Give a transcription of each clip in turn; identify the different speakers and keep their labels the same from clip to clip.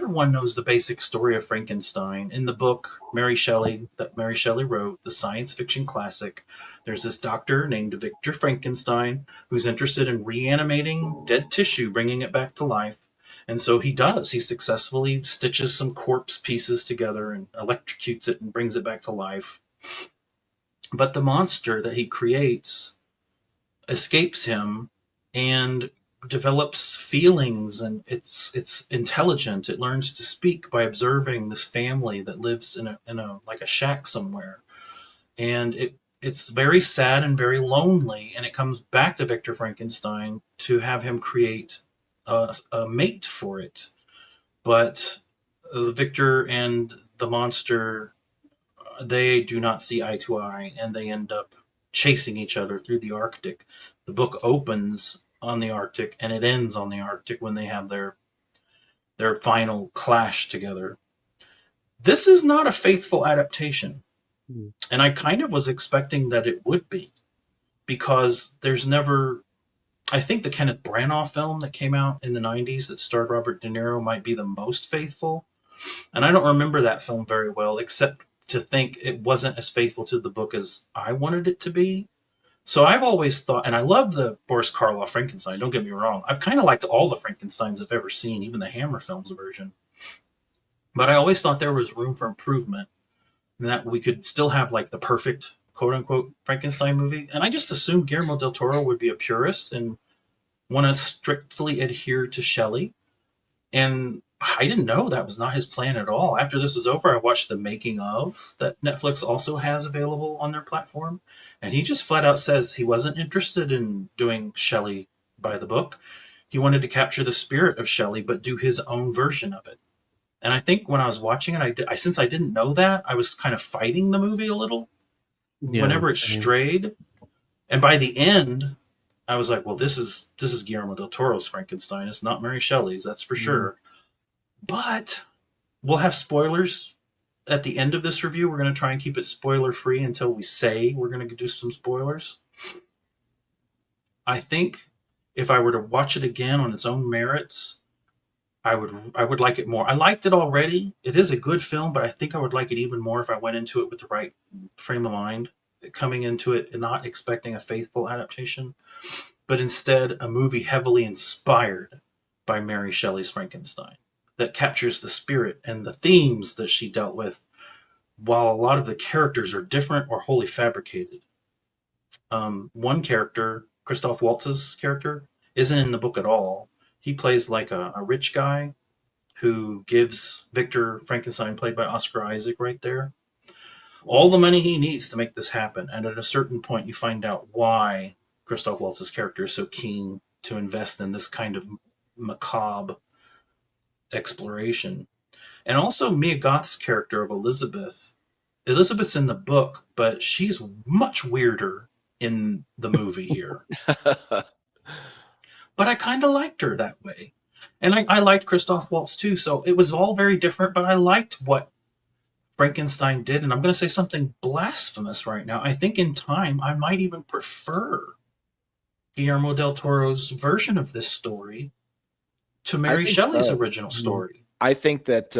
Speaker 1: everyone knows the basic story of Frankenstein. In the book that Mary Shelley wrote, the science fiction classic, there's this doctor named Victor Frankenstein who's interested in reanimating dead tissue, bringing it back to life. And so he does. He successfully stitches some corpse pieces together and electrocutes it and brings it back to life. But the monster that he creates escapes him and develops feelings, and it's intelligent. It learns to speak by observing this family that lives in a like a shack somewhere, and it's very sad and very lonely. And it comes back to Victor Frankenstein to have him create a mate for it, but Victor and the monster, they do not see eye to eye, and they end up chasing each other through the Arctic. The book opens on the Arctic and it ends on the Arctic when they have their final clash together. This is not a faithful adaptation. And I kind of was expecting that it would be, because there's never, I think the Kenneth Branagh film that came out in the 90s that starred Robert De Niro might be the most faithful. And I don't remember that film very well, except to think it wasn't as faithful to the book as I wanted it to be. So I've always thought, and I love the Boris Karloff Frankenstein, don't get me wrong. I've kind of liked all the Frankensteins I've ever seen, even the Hammer Films version. But I always thought there was room for improvement, and that we could still have like the perfect quote-unquote Frankenstein movie. And I just assumed Guillermo del Toro would be a purist and want to strictly adhere to Shelley. And I didn't know that was not his plan at all. After this was over, I watched the making of that Netflix also has available on their platform. And he just flat out says he wasn't interested in doing Shelley by the book. He wanted to capture the spirit of Shelley, but do his own version of it. And I think when I was watching it, since I didn't know that, I was kind of fighting the movie a little whenever it strayed. And by the end, I was like, well, this is Guillermo del Toro's Frankenstein. It's not Mary Shelley's, that's for sure. But we'll have spoilers at the end of this review. We're going to try and keep it spoiler free until we say we're going to do some spoilers. I think if I were to watch it again on its own merits, I would like it more. I liked it already. It is a good film, but I think I would like it even more if I went into it with the right frame of mind, coming into it and not expecting a faithful adaptation, but instead a movie heavily inspired by Mary Shelley's Frankenstein that captures the spirit and the themes that she dealt with, while a lot of the characters are different or wholly fabricated. One character, Christoph Waltz's character, isn't in the book at all. He plays like a rich guy who gives Victor Frankenstein, played by Oscar Isaac right there, all the money he needs to make this happen. And at a certain point, you find out why Christoph Waltz's character is so keen to invest in this kind of macabre exploration. And also Mia Goth's character of Elizabeth. Elizabeth's in the book, but she's much weirder in the movie here. But I kind of liked her that way. And I liked Christoph Waltz too. So it was all very different, but I liked what Frankenstein did. And I'm going to say something blasphemous right now. I think in time, I might even prefer Guillermo del Toro's version of this story to Mary Shelley's original story.
Speaker 2: I think that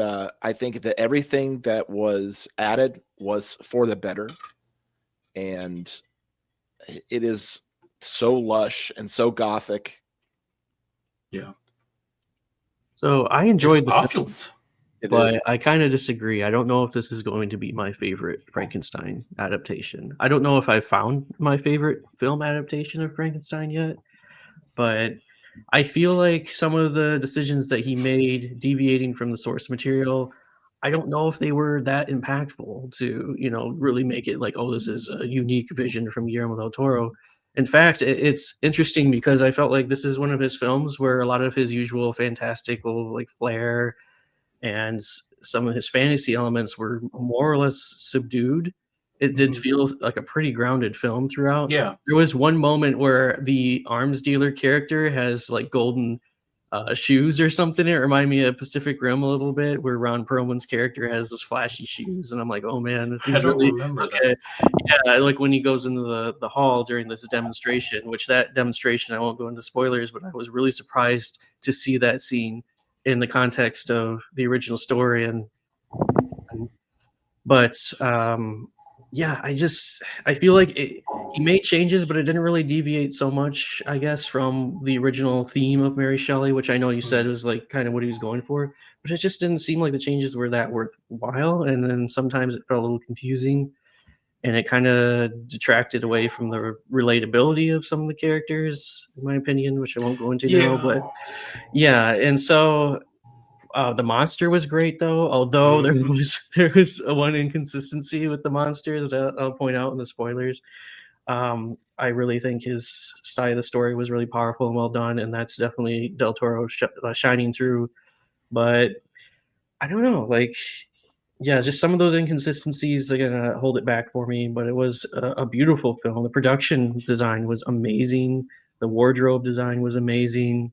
Speaker 2: everything that was added was for the better, and it is so lush and so gothic.
Speaker 1: Yeah.
Speaker 3: So I enjoyed the
Speaker 1: opulent,
Speaker 3: but I kind of disagree. I don't know if this is going to be my favorite Frankenstein adaptation. I don't know if I found my favorite film adaptation of Frankenstein yet, but I feel like some of the decisions that he made deviating from the source material, I don't know if they were that impactful to, really make it like, oh, this is a unique vision from Guillermo del Toro. In fact, it's interesting because I felt like this is one of his films where a lot of his usual fantastical like flair and some of his fantasy elements were more or less subdued. It did feel like a pretty grounded film throughout.
Speaker 1: Yeah.
Speaker 3: There was one moment where the arms dealer character has like golden shoes or something. It reminded me of Pacific Rim a little bit, where Ron Perlman's character has those flashy shoes. And I'm like, oh man, this is really okay. Yeah, like when he goes into the hall during this demonstration, which that demonstration, I won't go into spoilers, but I was really surprised to see that scene in the context of the original story. But yeah, I feel like he made changes, but it didn't really deviate so much, I guess, from the original theme of Mary Shelley, which I know you said was like kind of what he was going for. But it just didn't seem like the changes were that worthwhile, and then sometimes it felt a little confusing, and it kind of detracted away from the relatability of some of the characters, in my opinion, which I won't go into now.
Speaker 1: Yeah.
Speaker 3: But yeah, and so the monster was great though, although there was one inconsistency with the monster that I'll point out in the spoilers. I really think his side of the story was really powerful and well done, and that's definitely Del Toro shining through. But I don't know, like, yeah, just some of those inconsistencies are gonna hold it back for me. But it was a beautiful film. The production design was amazing. The wardrobe design was amazing.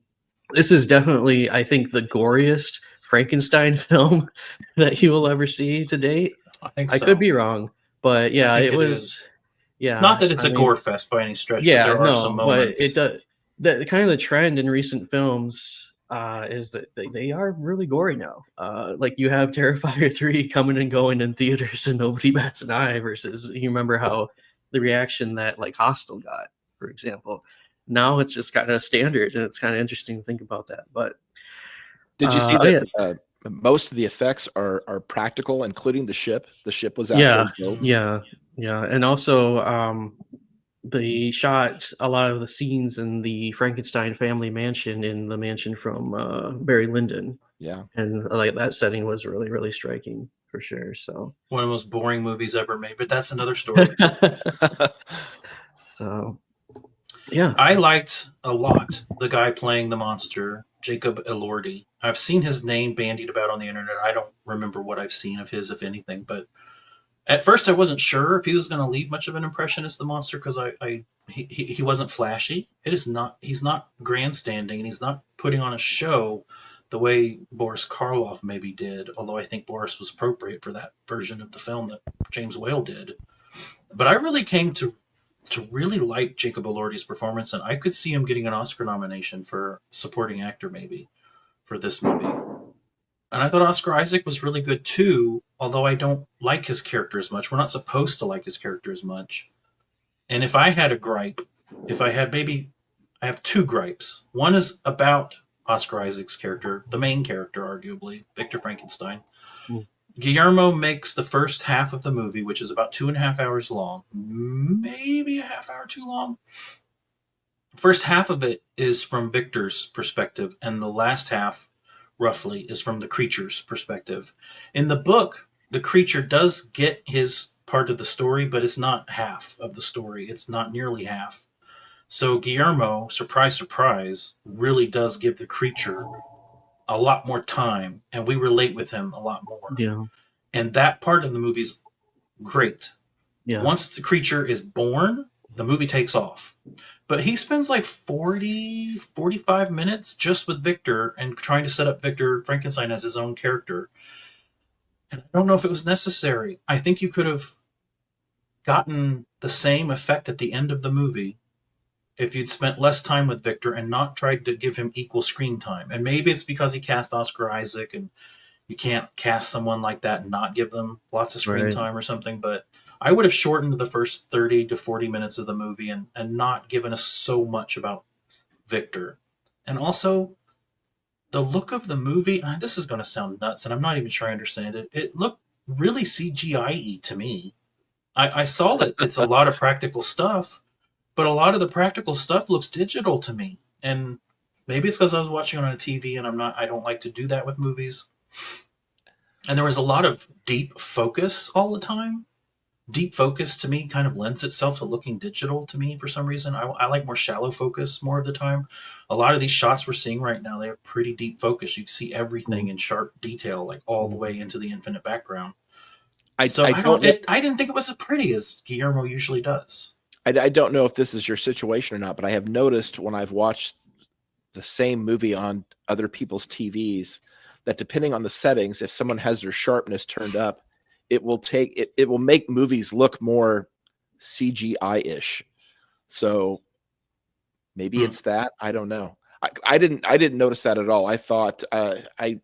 Speaker 3: This is definitely, I think, the goriest Frankenstein film that you will ever see to date.
Speaker 1: I think
Speaker 3: I could
Speaker 1: so.
Speaker 3: be wrong, but
Speaker 1: I
Speaker 3: yeah,
Speaker 1: think
Speaker 3: it
Speaker 1: it
Speaker 3: was.
Speaker 1: is. Not
Speaker 3: Yeah,
Speaker 1: that it's
Speaker 3: I
Speaker 1: a gore
Speaker 3: mean,
Speaker 1: fest by any stretch, but
Speaker 3: yeah,
Speaker 1: there are some
Speaker 3: no, but it
Speaker 1: moments.
Speaker 3: does. The kind of the trend in recent films is that they are really gory now. Like you have Terrifier 3 coming and going in theaters, and nobody bats an eye. Versus you remember how the reaction that like Hostel got, for example. Now it's just kind of standard, and it's kind of interesting to think about that. But
Speaker 2: Did you see
Speaker 3: oh
Speaker 2: that
Speaker 3: yeah,
Speaker 2: most of the effects are practical, including the ship? The ship was
Speaker 3: yeah,
Speaker 2: actually built.
Speaker 3: yeah, yeah, and also they shot a lot of the scenes in the Frankenstein family mansion in the mansion from Barry Lyndon,
Speaker 2: Yeah.
Speaker 3: and like that setting was really really striking for sure. So
Speaker 1: One of the most boring movies ever made, but that's another story.
Speaker 3: so yeah,
Speaker 1: I liked a lot the guy playing the monster, Jacob Elordi. I've seen his name bandied about on the internet. I don't remember what I've seen of his, if anything, but at first I wasn't sure if he was going to leave much of an impression as the monster because he wasn't flashy. It is not. He's not grandstanding, and he's not putting on a show the way Boris Karloff maybe did. Although I think Boris was appropriate for that version of the film that James Whale did. But I really came to really like Jacob Elordi's performance, and I could see him getting an Oscar nomination for supporting actor maybe for this movie. And I thought Oscar Isaac was really good too, although I don't like his character as much. We're not supposed to like his character as much. And if I had a gripe, if I had maybe, I have two gripes. One is about Oscar Isaac's character, the main character, arguably, Victor Frankenstein.
Speaker 3: mm,
Speaker 1: Guillermo makes the first half of the movie, which is about 2.5 hours long, maybe a half hour too long. First half of it is from Victor's perspective, and the last half, roughly, is from the creature's perspective. In the book, the creature does get his part of the story, but it's not half of the story. It's not nearly half. So Guillermo, surprise, surprise, really does give the creature a lot more time, and we relate with him a lot more.
Speaker 3: yeah,
Speaker 1: And that part of the movie's great.
Speaker 3: yeah,
Speaker 1: Once the creature is born, the movie takes off. But he spends like 45 minutes just with Victor and trying to set up Victor Frankenstein as his own character. And I don't know if it was necessary. I think you could have gotten the same effect at the end of the movie if you'd spent less time with Victor and not tried to give him equal screen time. And maybe it's because he cast Oscar Isaac and you can't cast someone like that and not give them lots of screen
Speaker 3: right,
Speaker 1: time or something. But I would have shortened the first 30 to 40 minutes of the movie and not given us so much about Victor. And also, the look of the movie, this is going to sound nuts, and I'm not even sure I understand it. It looked really CGI-y to me. I saw that it's a lot of practical stuff, but a lot of the practical stuff looks digital to me. And maybe it's because I was watching it on a TV and I don't like to do that with movies. And there was a lot of deep focus all the time. Deep focus to me kind of lends itself to looking digital to me for some reason. I like more shallow focus more of the time. A lot of these shots we're seeing right now, they have pretty deep focus. You can see everything in sharp detail, like all the way into the infinite background. So
Speaker 2: I don't know.
Speaker 1: I didn't think it was as pretty as Guillermo usually does.
Speaker 2: I don't know if this is your situation or not, but I have noticed when I've watched the same movie on other people's TVs that depending on the settings, if someone has their sharpness turned up, it will make movies look more CGI-ish. So maybe it's that. I don't know. I didn't notice that at all. I thought I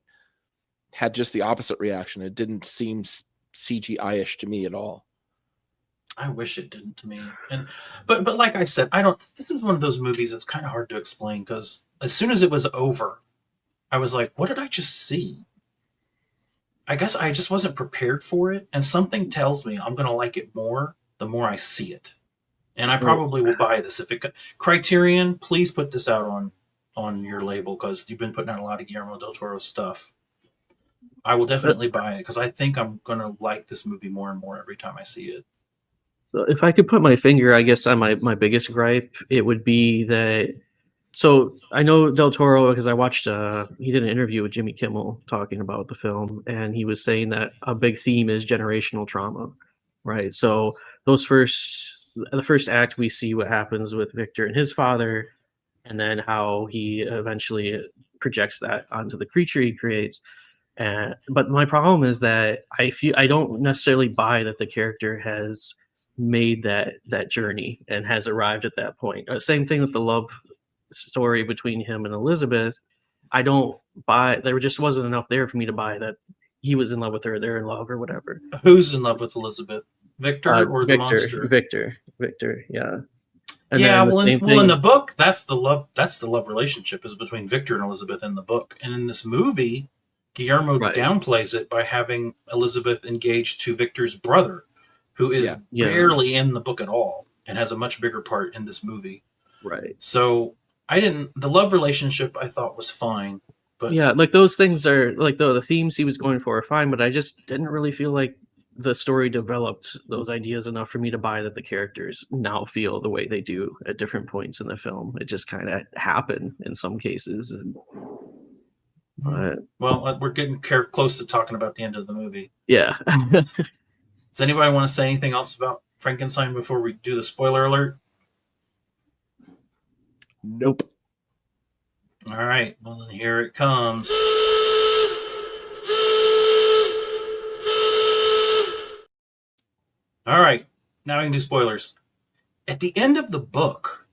Speaker 2: had just the opposite reaction. It didn't seem CGI-ish to me at all.
Speaker 1: I wish it didn't to me. But like I said, I don't. This is one of those movies that's kind of hard to explain because as soon as it was over, I was like, "What did I just see?" I guess I just wasn't prepared for it, and something tells me I'm going to like it more the more I see it. And I
Speaker 3: So
Speaker 1: probably will buy this if it. Criterion, please put this out on your label because you've been putting out a lot of Guillermo del Toro stuff. I will definitely buy it because I think I'm going to like this movie more and more every time I see it.
Speaker 3: So if I could put my finger, I guess, on my biggest gripe, it would be that. So I know Del Toro because I watched. He did an interview with Jimmy Kimmel talking about the film, and he was saying that a big theme is generational trauma, right? So the first act, we see what happens with Victor and his father, and then how he eventually projects that onto the creature he creates. But my problem is that I don't necessarily buy that the character has made that journey and has arrived at that point. Same thing with the love story between him and Elizabeth. I don't buy there just wasn't enough there for me to buy that he was in love with her, they're in love or whatever.
Speaker 1: Who's in love with Elizabeth? Victor or the
Speaker 3: Victor,
Speaker 1: monster?
Speaker 3: Victor, yeah. And
Speaker 1: Yeah,
Speaker 3: then the same
Speaker 1: well, in the
Speaker 3: thing,
Speaker 1: book, that's the love. That's the love relationship is between Victor and Elizabeth in the book, and in this movie, Guillermo
Speaker 3: right?
Speaker 1: downplays it by having Elizabeth engaged to Victor's brother, who is
Speaker 2: Yeah.
Speaker 3: Yeah,
Speaker 1: barely in the book at all and has a much bigger part in this movie.
Speaker 3: right.
Speaker 1: So I didn't. The love relationship I thought was fine, but
Speaker 3: Yeah, like those things are like the themes he was going for are fine, but I just didn't really feel like the story developed those ideas enough for me to buy that the characters now feel the way they do at different points in the film. It just kind of happened in some cases. But
Speaker 1: well, we're getting close to talking about the end of the movie.
Speaker 3: yeah.
Speaker 1: Does anybody want to say anything else about Frankenstein before we do the spoiler alert?
Speaker 2: Nope.
Speaker 1: All right, well then here it comes. All right, now we can do spoilers. At the end of the book,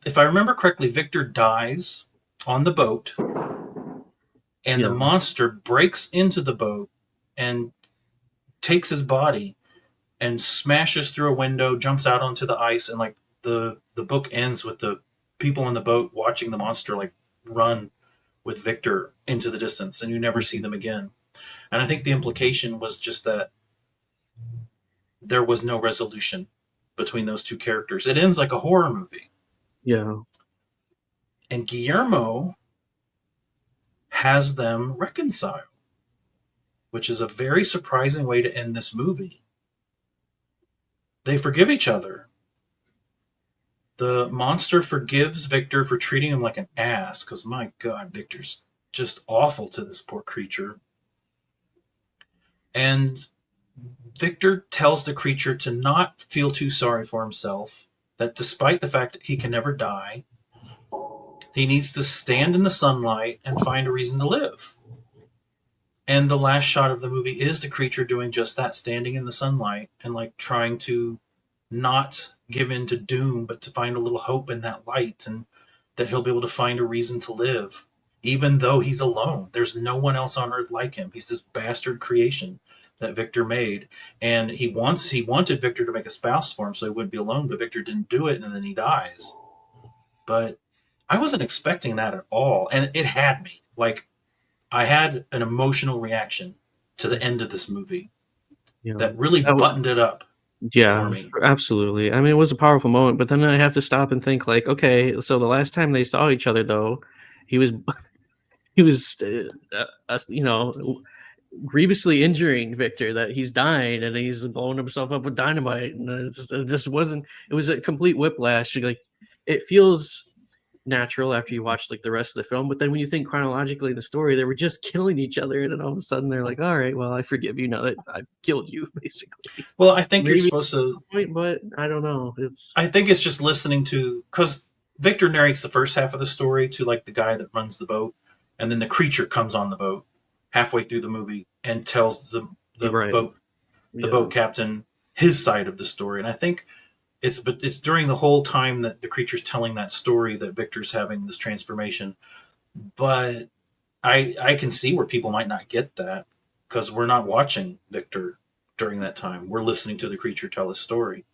Speaker 1: if I remember correctly, Victor dies on the boat, and the
Speaker 3: Yeah.
Speaker 1: monster breaks into the boat and takes his body and smashes through a window, jumps out onto the ice, and like the book ends with the people on the boat watching the monster like run with Victor into the distance, and you never see them again. And I think the implication was just that there was no resolution between those two characters. It ends like a horror movie.
Speaker 3: Yeah.
Speaker 1: And Guillermo has them reconcile, which is a very surprising way to end this movie. They forgive each other. The monster forgives Victor for treating him like an ass, because my God, Victor's just awful to this poor creature. And Victor tells the creature to not feel too sorry for himself, that despite the fact that he can never die, he needs to stand in the sunlight and find a reason to live. And the last shot of the movie is the creature doing just that, standing in the sunlight and like trying to not give in to doom, but to find a little hope in that light, and that he'll be able to find a reason to live, even though he's alone. There's no one else on earth like him. He's this bastard creation that Victor made, and he wanted Victor to make a spouse for him so he wouldn't be alone, but Victor didn't do it, and then he dies. But I wasn't expecting that at all, and it had me. Like, I had an emotional reaction to the end of this movie
Speaker 3: Yeah.
Speaker 1: that really buttoned it up for
Speaker 3: Yeah,
Speaker 1: me.
Speaker 3: absolutely. I mean, it was a powerful moment, but then I have to stop and think like, okay, so the last time they saw each other though, he was he was grievously injuring Victor, that he's dying and he's blowing himself up with dynamite, and it just wasn't, it was a complete whiplash. Like, it feels natural after you watch like the rest of the film, but then when you think chronologically in the story, they were just killing each other, and then all of a sudden they're like, all right, well, I forgive you now that I've killed you, basically.
Speaker 1: Well, I think you're
Speaker 3: Maybe
Speaker 1: supposed to.
Speaker 3: point, but I don't know. It's
Speaker 1: I think it's just listening to, because Victor narrates the first half of the story to like the guy that runs the boat, and then the creature comes on the boat halfway through the movie and tells the
Speaker 3: right.
Speaker 1: boat
Speaker 3: Yeah.
Speaker 1: captain his side of the story. And I think but it's during the whole time that the creature's telling that story that Victor's having this transformation. But I can see where people might not get that because we're not watching Victor during that time. We're listening to the creature tell a story.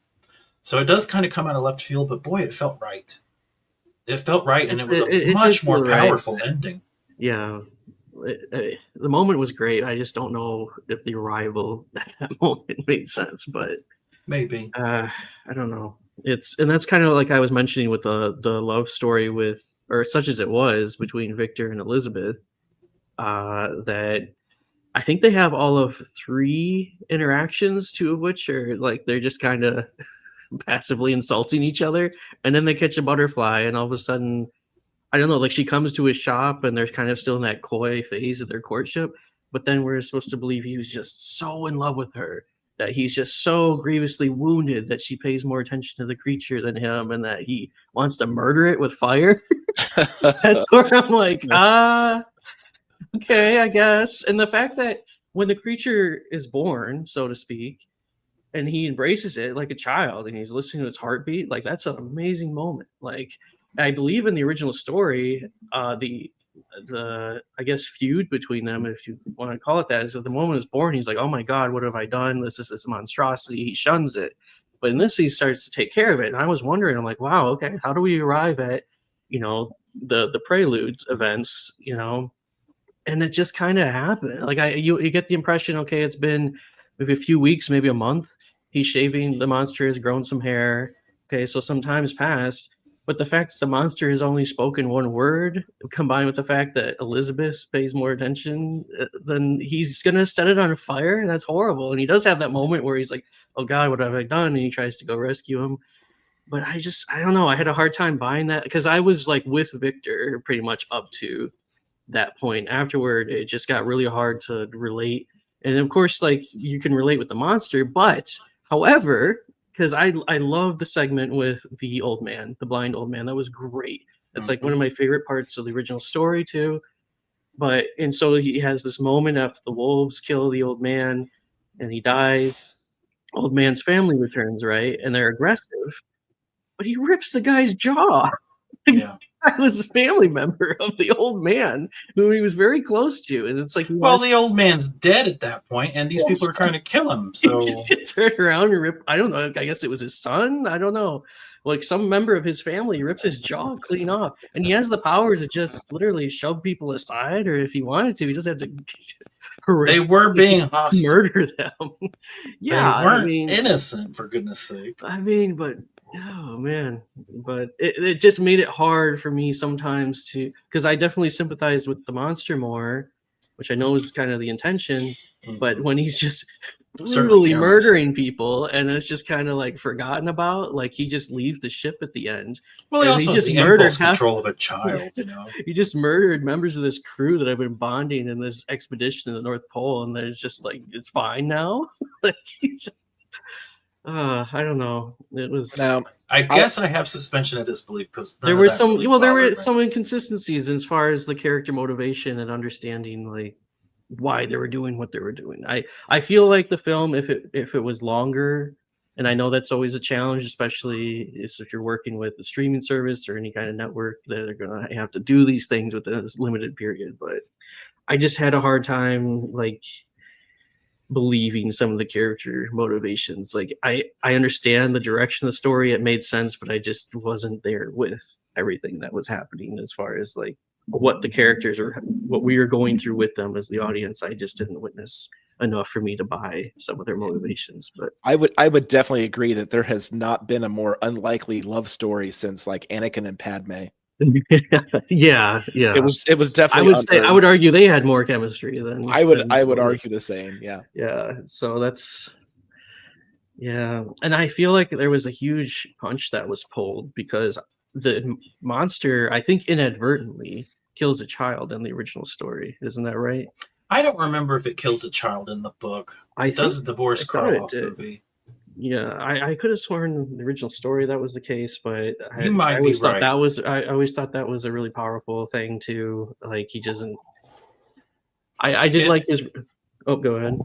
Speaker 1: So it does kind of come out of left field, but boy, it felt right. It felt right, and it was a
Speaker 3: It did
Speaker 1: much more
Speaker 3: feel right.
Speaker 1: powerful ending.
Speaker 3: Yeah. The moment was great. I just don't know if the arrival at that moment made sense, but
Speaker 1: Maybe.
Speaker 3: I don't know. And that's kind of like I was mentioning with the love story with, or such as it was, between Victor and Elizabeth. That I think they have all of 3 interactions, 2 of which are like they're just kind of passively insulting each other, and then they catch a butterfly, and all of a sudden, I don't know, like she comes to his shop, and they're kind of still in that coy phase of their courtship, but then we're supposed to believe he was just so in love with her that he's just so grievously wounded that she pays more attention to the creature than him, and that he wants to murder it with fire. That's where I'm like, okay, I guess. And the fact that when the creature is born, so to speak, and he embraces it like a child and he's listening to its heartbeat, like that's an amazing moment. Like I believe in the original story, the I guess feud between them, if you want to call it that, is that the moment is born, he's like, oh my god, what have I done? This is this monstrosity. He shuns it. But in this, he starts to take care of it. And I was wondering, I'm like, wow, okay, how do we arrive at, the preludes events, and it just kind of happened. Like you get the impression, okay, it's been maybe a few weeks, maybe a month. He's shaving. The monster has grown some hair. Okay, so some time's passed. But the fact that the monster has only spoken 1 word, combined with the fact that Elizabeth pays more attention, then he's gonna set it on fire. That's horrible. And he does have that moment where he's like, "Oh God, what have I done?" And he tries to go rescue him. But I don't know. I had a hard time buying that because I was like with Victor pretty much up to that point. Afterward, it just got really hard to relate. And of course, like you can relate with the monster, but however, because I love the segment with the old man, the blind old man. That was great. That's like one of my favorite parts of the original story too. And so he has this moment after the wolves kill the old man and he dies. Old man's family returns, right? And they're aggressive, but he rips the guy's jaw.
Speaker 1: Yeah.
Speaker 3: I was a family member of the old man who he was very close to, and it's like,
Speaker 1: Well, the old man's dead at that point, and these people are trying to kill him. So
Speaker 3: he turn around and rip. I don't know. I guess it was his son. I don't know. Like some member of his family rips his jaw clean off, and he has the power to just literally shove people aside, or if he wanted to, he just had to.
Speaker 1: They were being hostile.
Speaker 3: Murder them. Yeah,
Speaker 1: they weren't innocent, for goodness sake.
Speaker 3: I mean, but oh man, but it just made it hard for me sometimes to, because I definitely sympathized with the monster more, which I know is kind of the intention, but when he's just brutally murdering people and it's just kind of like forgotten about, like he just leaves the ship at the end.
Speaker 1: Well, he also has the impulse control of a child,
Speaker 3: He just murdered members of this crew that have been bonding in this expedition to the North Pole, and there's just like, it's fine now. Like he just, I don't know. It was.
Speaker 1: Now, I guess I have suspension of disbelief because
Speaker 3: there were some. Really well, there were some inconsistencies as far as the character motivation and understanding, like why they were doing what they were doing. I feel like the film, if it was longer, and I know that's always a challenge, especially if you're working with a streaming service or any kind of network that are gonna have to do these things within this limited period. But I just had a hard time, like, believing some of the character motivations. Like I understand the direction of the story, it made sense, but I just wasn't there with everything that was happening as far as like what the characters or what we were going through with them as the audience. I just didn't witness enough for me to buy some of their motivations. But
Speaker 2: I would definitely agree that there has not been a more unlikely love story since like Anakin and Padme.
Speaker 3: yeah.
Speaker 2: It was definitely.
Speaker 3: I would argue they had more chemistry than
Speaker 2: I would argue the same.
Speaker 3: Yeah. So that's. Yeah, and I feel like there was a huge punch that was pulled because the monster, I think, inadvertently kills a child in the original story. Isn't that right?
Speaker 1: I don't remember if it kills a child in the book. It does the Boris Karloff movie.
Speaker 3: Yeah, I could have sworn in the original story that was the case, but I
Speaker 1: always
Speaker 3: thought that was I always thought that was a really powerful thing too. Like he doesn't. I did like his. Oh, go ahead.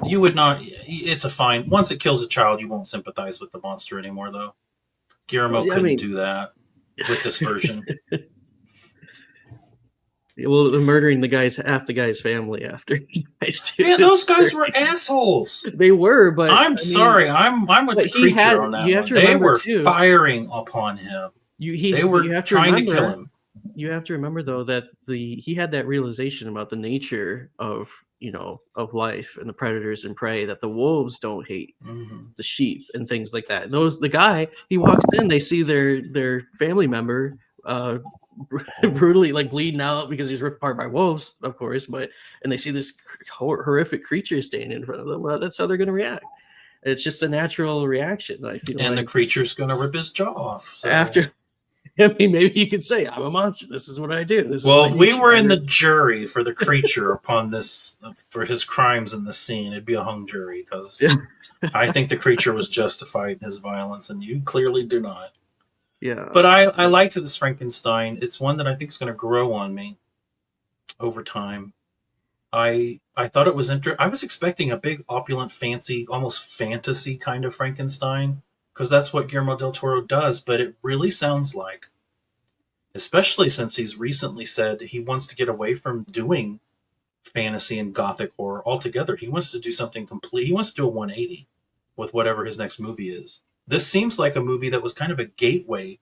Speaker 1: You would not. It's a fine. Once it kills a child, you won't sympathize with the monster anymore, though. Guillermo
Speaker 3: I
Speaker 1: couldn't
Speaker 3: mean,
Speaker 1: do that with this version.
Speaker 3: well, the murdering half the guy's family after he dies too.
Speaker 1: Man,
Speaker 3: Is
Speaker 1: those guys were
Speaker 3: great.
Speaker 1: assholes.
Speaker 3: They were, but
Speaker 1: I'm
Speaker 3: I mean,
Speaker 1: sorry. I'm with
Speaker 3: but
Speaker 1: the
Speaker 3: he
Speaker 1: creature
Speaker 3: had.
Speaker 1: on that
Speaker 3: You have
Speaker 1: one.
Speaker 3: to
Speaker 1: They
Speaker 3: remember
Speaker 1: were
Speaker 3: too.
Speaker 1: firing upon him. They
Speaker 3: You
Speaker 1: were
Speaker 3: have to
Speaker 1: trying to kill
Speaker 3: remember.
Speaker 1: him.
Speaker 3: You have to remember though that he had that realization about the nature of of life and the predators and prey, that the wolves don't hate
Speaker 1: Hmm.
Speaker 3: the sheep and things like that. The guy, he walks in, they see their family member uh brutally like bleeding out because he's ripped apart by wolves, of course, and they see this horrific creature standing in front of them. Well, that's how they're going to react. It's just a natural reaction, I feel
Speaker 1: And the
Speaker 3: like.
Speaker 1: creature's going to rip his jaw off. So,
Speaker 3: After, I mean, maybe you could say, I'm a monster. This is what I do. This is
Speaker 1: well,
Speaker 3: my
Speaker 1: if we
Speaker 3: nature.
Speaker 1: were in the jury for the creature upon this, for his crimes in the scene, it'd be a hung jury because
Speaker 3: Yeah.
Speaker 1: I think the creature was justified in his violence, and you clearly do not.
Speaker 3: Yeah.
Speaker 1: But I liked this Frankenstein. It's one that I think is going to grow on me over time. I thought it was I was expecting a big, opulent, fancy, almost fantasy kind of Frankenstein because that's what Guillermo del Toro does. But it really sounds like, especially since he's recently said he wants to get away from doing fantasy and gothic horror altogether. He wants to do something complete. He wants to do a 180 with whatever his next movie is. This seems like a movie that was kind of a gateway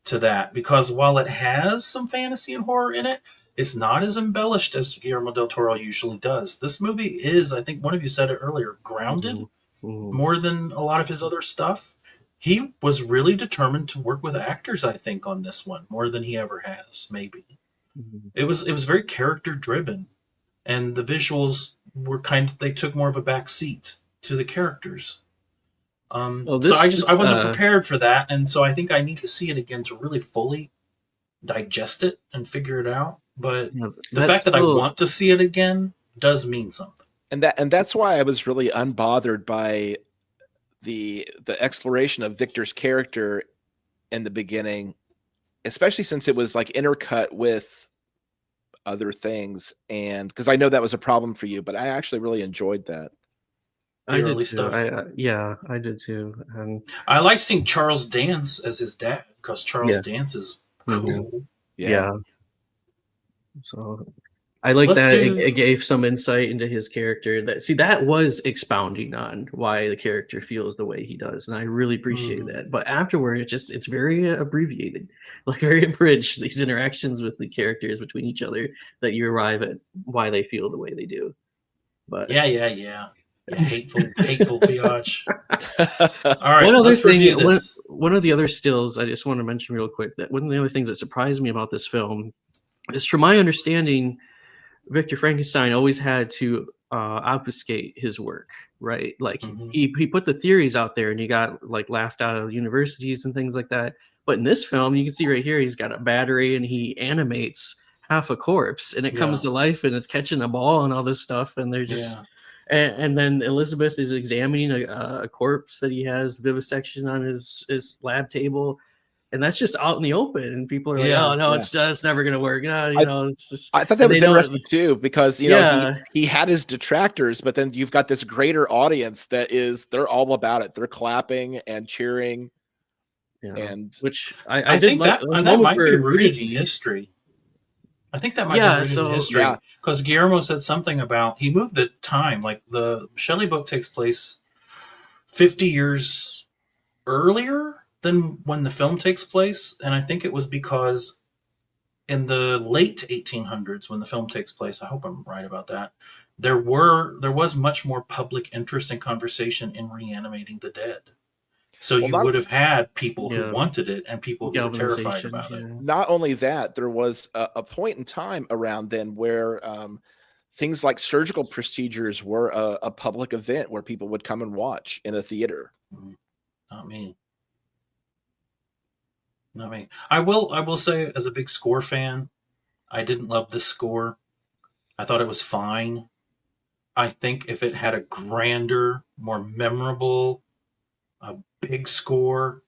Speaker 1: to that because while it has some fantasy and horror in it, it's not as embellished as Guillermo del Toro usually does. This movie is, I think one of you said it earlier, grounded
Speaker 3: Mhm. Mhm.
Speaker 1: more than a lot of his other stuff. He was really determined to work with actors, I think, on this one more than he ever has, maybe.
Speaker 3: Mhm.
Speaker 1: It was very character driven, and the visuals were they took more of a back seat to the characters.
Speaker 3: Oh,
Speaker 1: So
Speaker 3: this
Speaker 1: I
Speaker 3: this
Speaker 1: wasn't prepared for that, and so I think I need to see it again to really fully digest it and figure it out. But
Speaker 3: yeah,
Speaker 1: the
Speaker 3: that's
Speaker 1: fact that I
Speaker 3: still.
Speaker 1: want to see it again does mean something.
Speaker 2: And that's why I was really unbothered by the exploration of Victor's character in the beginning, especially since it was like intercut with other things, and because I know that was a problem for you, but I actually really enjoyed that.
Speaker 3: I
Speaker 1: The
Speaker 3: did
Speaker 1: early
Speaker 3: too.
Speaker 1: stuff.
Speaker 3: Yeah, I did too. And
Speaker 1: I like seeing Charles Dance as his dad because Charles
Speaker 3: yeah.
Speaker 1: Dance is
Speaker 3: Mhm.
Speaker 1: cool.
Speaker 2: Yeah.
Speaker 3: Yeah. So I like
Speaker 1: Let's
Speaker 3: that it
Speaker 1: do.
Speaker 3: gave some insight into his character. That was expounding on why the character feels the way he does, and I really appreciate
Speaker 1: Mhm.
Speaker 3: that. But afterward, it's very abbreviated, like very abridged. These interactions with the characters between each other, that you arrive at why they feel the way they do. But
Speaker 1: Yeah. You hateful biatch. All right,
Speaker 3: one other
Speaker 1: let's
Speaker 3: thing,
Speaker 1: review this.
Speaker 3: one of the other stills I just want to mention real quick, that one of the other things that surprised me about this film is, from my understanding, Victor Frankenstein always had to obfuscate his work, right? Like
Speaker 1: Hmm.
Speaker 3: he put the theories out there, and he got like laughed out of universities and things like that. But in this film, you can see right here, he's got a battery and he animates half a corpse, and it comes
Speaker 1: Yeah,
Speaker 3: to life, and it's catching a ball and all this stuff, and they're just.
Speaker 1: yeah.
Speaker 3: And then Elizabeth is examining a corpse that he has vivisection on his lab table, and that's just out in the open, and people are like,
Speaker 1: Yeah,
Speaker 3: "Oh no,
Speaker 2: Yeah.
Speaker 3: it's never gonna work." No,
Speaker 2: I
Speaker 3: it's just,
Speaker 2: I thought that
Speaker 3: and they
Speaker 2: was
Speaker 3: know,
Speaker 2: interesting too, because
Speaker 3: yeah,
Speaker 2: he had his detractors, but then you've got this greater audience they're all about it. They're clapping and cheering,
Speaker 3: yeah.
Speaker 2: and
Speaker 3: Which I
Speaker 1: I
Speaker 3: did
Speaker 1: think
Speaker 3: like.
Speaker 1: that
Speaker 3: Those
Speaker 1: and that
Speaker 3: moments
Speaker 1: might be
Speaker 3: were
Speaker 1: rooted in
Speaker 3: creepy.
Speaker 1: history. I think that might be
Speaker 3: Yeah.
Speaker 1: rooted in
Speaker 3: So
Speaker 2: yeah,
Speaker 1: history because Guillermo said something about he moved the time. Like the Shelley book takes place 50 years earlier than when the film takes place, and I think it was because in the late 1800s when the film takes place, I hope I'm right about that. There was much more public interest and conversation in reanimating the dead. So
Speaker 2: well,
Speaker 1: you
Speaker 2: not
Speaker 1: would have had people who
Speaker 3: yeah,
Speaker 1: wanted it and people who were terrified
Speaker 3: galvanization.
Speaker 1: about it.
Speaker 3: Yeah.
Speaker 2: not only that, there was a point in time around then where things like surgical procedures were a public event where people would come and watch in a theater.
Speaker 1: Mm, Not me. Not me. I will say, as a big score fan, I didn't love this score. I thought it was fine. I think if it had a grander, more memorable, a big score,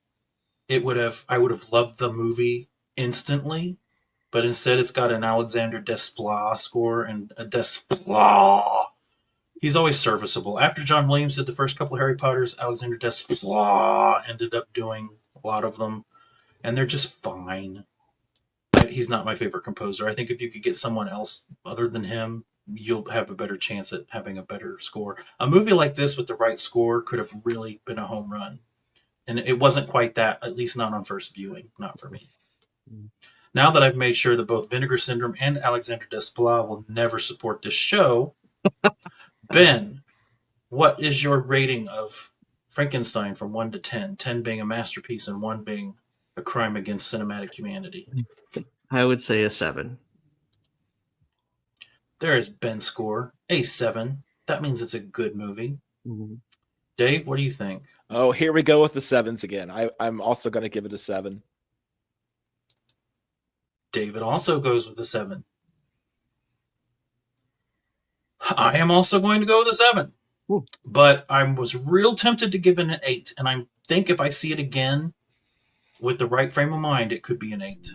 Speaker 1: I would have loved the movie instantly. But instead, it's got an Alexander Desplat score and a Desplat He's always serviceable. After John Williams did the first couple of Harry Potters, Alexander Desplat ended up doing a lot of them, and they're just fine. He's not my favorite composer. I think if you could get someone else other than him, you'll have a better chance at having a better score. A movie like this with the right score could have really been a home run. And it wasn't quite that, at least not on first viewing, not for me. Now that I've made sure that both Vinegar Syndrome and Alexander Desplat will never support this show, Ben, what is your rating of Frankenstein from 1 to 10? 10 being a masterpiece and 1 being a crime against cinematic humanity.
Speaker 3: I would say a 7.
Speaker 1: There is Ben's score, a 7. That means it's a good movie.
Speaker 3: Mm-hmm.
Speaker 1: Dave, what do you think?
Speaker 2: Oh, here we go with the 7s again. I'm also going to give it a 7.
Speaker 1: David also goes with a 7. I am also going to go with a 7.
Speaker 3: Ooh.
Speaker 1: But I was real tempted to give it an 8. And I think if I see it again with the right frame of mind, it could be an 8.